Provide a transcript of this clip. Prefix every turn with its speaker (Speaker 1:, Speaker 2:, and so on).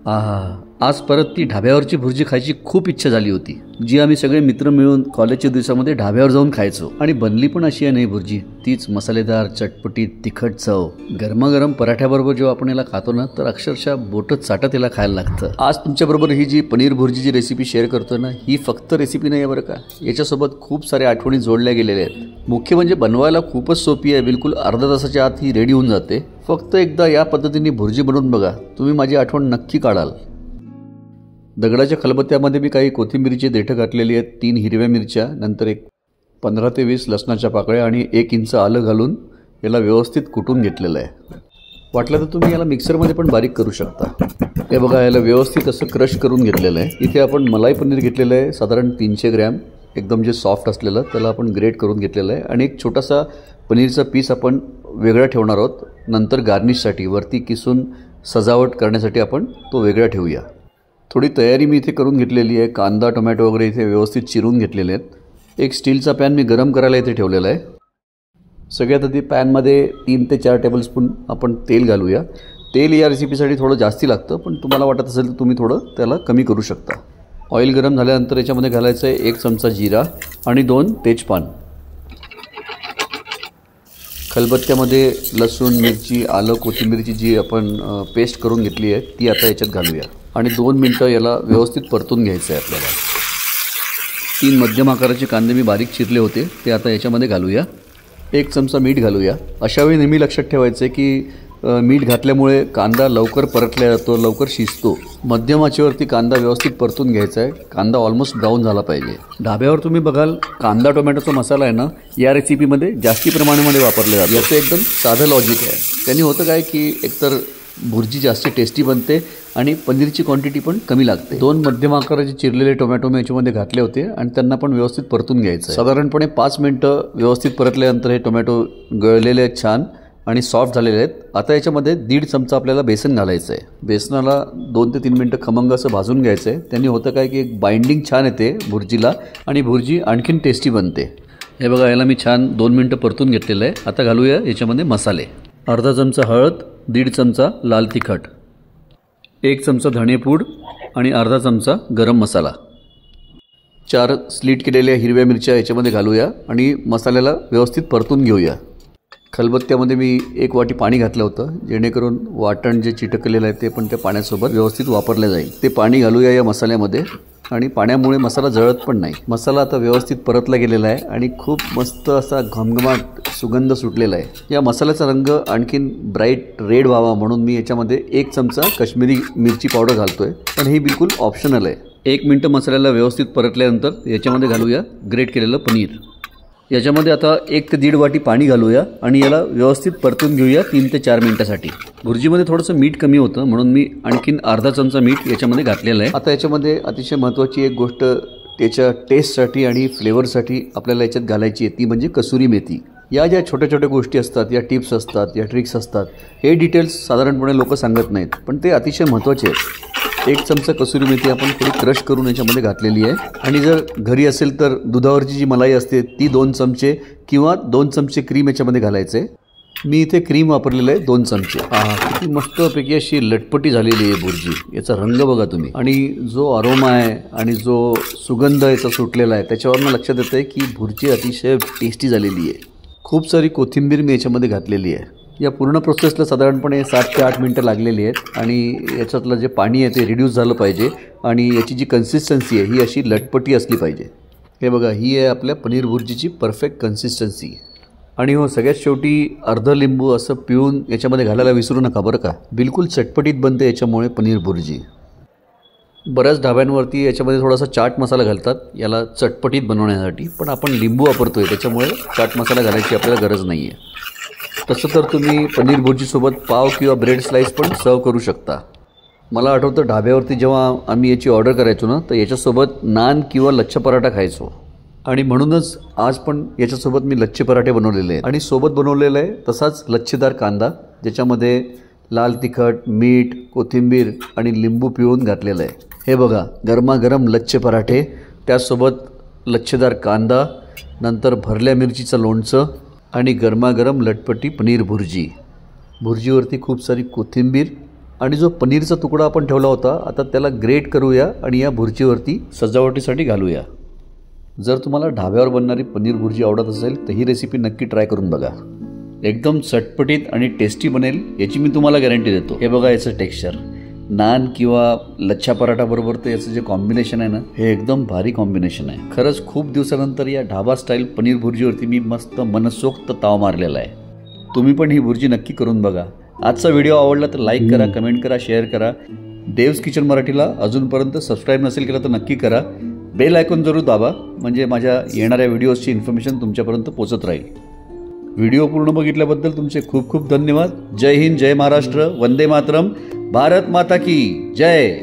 Speaker 1: आहा, आज परत ती ढाब्यावरची भुर्जी खायची खूप इच्छा झाली होती, जी आम्ही सगळे मित्र मिळून कॉलेजच्या दिवसामध्ये ढाब्यावर जाऊन खायचो. आणि बनली पण अशी आहे नाही भुर्जी, तीच मसालेदार, चटपटीत, तिखट चव. गरमागरम पराठ्याबरोबर जेव्हा आपण याला खातो ना, तर अक्षरशः बोटच चाटत याला खायला लागतं. आज तुमच्याबरोबर ही जी पनीर भुर्जीची रेसिपी शेअर करतोय ना, ही फक्त रेसिपी नाही आहे बरं का, याच्यासोबत खूप साऱ्या आठवणी जोडल्या गेलेल्या आहेत. मुख्य म्हणजे बनवायला खूपच सोपी आहे, बिलकुल अर्धा तासाच्या आत ही रेडी होऊन जाते. फक्त एकदा या पद्धतीने भुर्जी बनवून बघा, तुम्ही माझी आठवण नक्की काढाल. दगडाच्या खलबत्त्यामध्ये मी काही कोथिंबीरीची देठं घातलेली आहेत, 3 हिरव्या मिरच्या, नंतर 15 ते 20 लसणाच्या पाकळ्या आणि 1 इंच आलं घालून याला व्यवस्थित कुटून घेतलेलं आहे. वाटलं तर तुम्ही याला मिक्सरमध्ये पण बारीक करू शकता. हे बघा, याला व्यवस्थित असं क्रश करून घेतलेलं आहे. इथे आपण मलाई पनीर घेतलेलं आहे, साधारण 300 ग्रॅम, एकदम जे सॉफ्ट असलेलं, त्याला आपण ग्रेट करून घेतलेलं आहे. आणि एक छोटासा पनीरचा पीस आपण वेगळा ठेवणार आहोत. नंतर गार्निशसाठी वरती किसून सजावट करण्यासाठी आपण तो वेगळा ठेवूया. थोडी तयारी मी इथे करून घेतलेली आहे. कांदा, टोमॅटो वगैरे इथे व्यवस्थित चिरून घेतलेले आहेत. एक स्टीलचा पॅन मी गरम करायला इथे ठेवलेला आहे. सगळ्यात आधी पॅनमध्ये 3 ते 4 टेबलस्पून आपण तेल घालूया. तेल या रेसिपीसाठी थोडं जास्ती लागतं, पण तुम्हाला वाटत असेल तर तुम्ही थोडं त्याला कमी करू शकता. ऑइल गरम झाल्यानंतर याच्यामध्ये घालायचं आहे 1 चमचा जिरा आणि 2 तेजपान. खलबत्त्यामध्ये लसूण, मिरची, आलं, कोथिंबीरची जी आपण पेस्ट करून घेतली आहे ती आता याच्यात घालूया आणि 2 मिनटं याला व्यवस्थित परतून घ्यायचं आहे आपल्याला. 3 मध्यम आकाराचे कांदे मी बारीक चिरले होते ते आता याच्यामध्ये घालूया. 1 चमचा मीठ घालूया. अशावेळी नेहमी लक्षात ठेवायचं आहे की मीठ घातल्यामुळे कांदा लवकर परतला जातो, लवकर शिजतो. मध्यम आचेवरती कांदा व्यवस्थित परतून घ्यायचा आहे. कांदा ऑलमोस्ट ब्राऊन झाला पाहिजे. ढाब्यावर तुम्ही बघाल कांदा टोमॅटोचा मसाला आहे ना, या रेसिपीमध्ये जास्ती प्रमाणामध्ये वापरले जातो. याचं एकदम साधं लॉजिक आहे. त्यांनी होतं काय की एकतर भुर्जी जास्त टेस्टी बनते आणि पनीरची क्वांटिटी पण कमी लागते. 2 मध्यम आकाराचे चिरलेले टोमॅटो मी याच्यामध्ये घातले होते आणि त्यांना पण व्यवस्थित परतून घ्यायचं. साधारणपणे 5 मिनटं व्यवस्थित परतल्यानंतर हे टोमॅटो गळलेले आहेत छान आणि सॉफ्ट झालेले आहेत. आता याच्यामध्ये 1.5 चमचा आपल्याला बेसन घालायचं आहे. बेसनाला 2 ते 3 मिनटं खमंग असं भाजून घ्यायचं आहे. त्यांनी होतं काय की एक बाइंडिंग छान येते भुर्जीला आणि भुर्जी आणखीन टेस्टी बनते. हे बघा, याला मी छान 2 मिनटं परतून घेतलेलं आहे. आता घालूया याच्यामध्ये मसाले. अर्धा चमचा हळद, 1.5 चमचा लाल तिखट, 1 चमचा धणेपूड आणि अर्धा चमचा गरम मसाला. 4 स्लीट केलेल्या हिरव्या मिरच्या याच्यामध्ये घालूया आणि मसाल्याला व्यवस्थित परतून घेऊया. खलबत्त्यामध्ये मी 1 वाटी पाणी घातलं होतं, जेणेकरून वाटण जे चिटकलेलं आहे ते पण त्या पाण्यासोबत व्यवस्थित वापरलं जाईल. ते पाणी घालूया या मसाल्यामध्ये आणि पाण्यामुळे मसाला जळत पण नाही. मसाला आता व्यवस्थित परतला गेलेला आहे आणि खूप मस्त असा घमघमाट सुगंध सुटलेला आहे. या मसाल्याचा रंग आणखीन ब्राईट रेड व्हावा म्हणून मी याच्यामध्ये 1 चमचा काश्मीरी मिरची पावडर घालतोय, पण ही बिलकुल ऑप्शनल आहे. 1 मिनटं मसाल्याला व्यवस्थित परतल्यानंतर याच्यामध्ये घालूया ग्रेट केलेलं पनीर. याच्यामध्ये आता 1 ते 1.5 वाटी पाणी घालूया आणि याला व्यवस्थित परतून घेऊया 3 ते 4 मिनटासाठी. भुर्जीमध्ये थोडंसं मीठ कमी होतं म्हणून मी आणखीन अर्धा चमचा मीठ याच्यामध्ये घातलेलं आहे. आता याच्यामध्ये अतिशय महत्त्वाची एक गोष्ट त्याच्या टेस्टसाठी आणि फ्लेवरसाठी आपल्याला याच्यात घालायची आहे, ती म्हणजे कसुरी मेथी. या ज्या छोट्या छोट्या गोष्टी असतात, या टिप्स असतात, या ट्रिक्स असतात, हे डिटेल्स साधारणपणे लोक सांगत नाहीत, पण ते अतिशय महत्त्वाचे आहेत. 1 चमचा कसुरी मेथी आपण थोडी क्रश करून याच्यामध्ये घातलेली आहे. आणि जर घरी असेल तर दुधावरची जी मलाई असते ती 2 चमचे किंवा 2 चमचे क्रीम याच्यामध्ये घालायचे. मी इथे क्रीम वापरलेलं आहे 2 चमचे. किती मस्तपैकी अशी लटपटी झालेली आहे भुर्जी. याचा रंग बघा तुम्ही आणि जो अरोमा आहे आणि जो सुगंध याचा सुटलेला आहे त्याच्यावरनं लक्षात येतं आहे की भुर्जी अतिशय टेस्टी झालेली आहे. खूप सारी कोथिंबीर मी याच्यामध्ये घातलेली आहे. या पूर्ण प्रोसेसला साधारणपणे 7 ते 8 मिनटं लागलेली आहेत आणि याच्यातलं जे पाणी आहे ते रिड्यूस झालं पाहिजे आणि याची जी कन्सिस्टन्सी आहे ही अशी लटपटी असली पाहिजे. हे बघा, ही आहे आपल्या पनीर भुर्जीची परफेक्ट कन्सिस्टन्सी. आणि हो, सगळ्यात शेवटी अर्ध लिंबू असं पिळून याच्यामध्ये घालायला विसरू नका बरं का. बिलकुल चटपटीत बनते याच्यामुळे पनीर भुर्जी. बऱ्याच ढाब्यांवरती याच्यामध्ये थोडासा चाट मसाला घालतात याला चटपटीत बनवण्यासाठी, पण आपण लिंबू वापरतोय त्याच्यामुळे चाट मसाला घालायची आपल्याला गरज नाही आहे. तसं तर तुम्ही पनीर भुर्जीसोबत पाव किंवा ब्रेड स्लाईस पण सर्व करू शकता. मला आठवतं ढाब्यावरती जेव्हा आम्ही याची ऑर्डर करायचो ना, तर याच्यासोबत नान किंवा लच्छा पराठा खायचो आणि म्हणूनच आज पण याच्यासोबत मी लच्छे पराठे बनवलेले आहेत आणि सोबत बनवलेलं आहे तसाच लच्छेदार कांदा, ज्याच्यामध्ये लाल तिखट, मीठ, कोथिंबीर आणि लिंबू पिळून घातलेलं आहे. हे बघा, गरमागरम लच्छे पराठे, त्यासोबत लच्छेदार कांदा, नंतर भरल्या मिरचीचं लोणचं आणि गरमागरम लटपटी पनीर भुर्जी. भुर्जीवरती खूप सारी कोथिंबीर आणि जो पनीरचा तुकडा आपण ठेवला होता आता त्याला ग्रेट करूया आणि या भुर्जीवरती सजावटीसाठी घालूया. जर तुम्हाला ढाब्यावर बनणारी पनीर भुर्जी आवडत असेल तर ही रेसिपी नक्की ट्राय करून बघा. एकदम चटपटीत आणि टेस्टी बनेल याची मी तुम्हाला गॅरंटी देतो. हे बघा याचं टेक्स्चर, नान किंवा लच्छा पराठा बरोबर तर याचं जे कॉम्बिनेशन आहे ना हे एकदम भारी कॉम्बिनेशन आहे. खरंच खूप दिवसानंतर या ढाबा स्टाईल पनीर भुर्जीवरती मी मस्त मनसोक्त ताव मारलेला आहे. तुम्ही पण ही भुर्जी नक्की करून बघा. आजचा व्हिडिओ आवडला तर लाईक करा, कमेंट करा, शेअर करा. देव्स किचन मराठीला अजूनपर्यंत सबस्क्राईब नसेल केलं तर नक्की करा. बेल आयकॉन जरूर दाबा म्हणजे माझ्या येणाऱ्या व्हिडिओजची इन्फॉर्मेशन तुमच्यापर्यंत पोहोचत राहील. व्हिडिओ पूर्ण बघितल्याबद्दल तुमचे खूप खूप धन्यवाद. जय हिंद, जय महाराष्ट्र, वंदे मातरम, भारत माता की जय.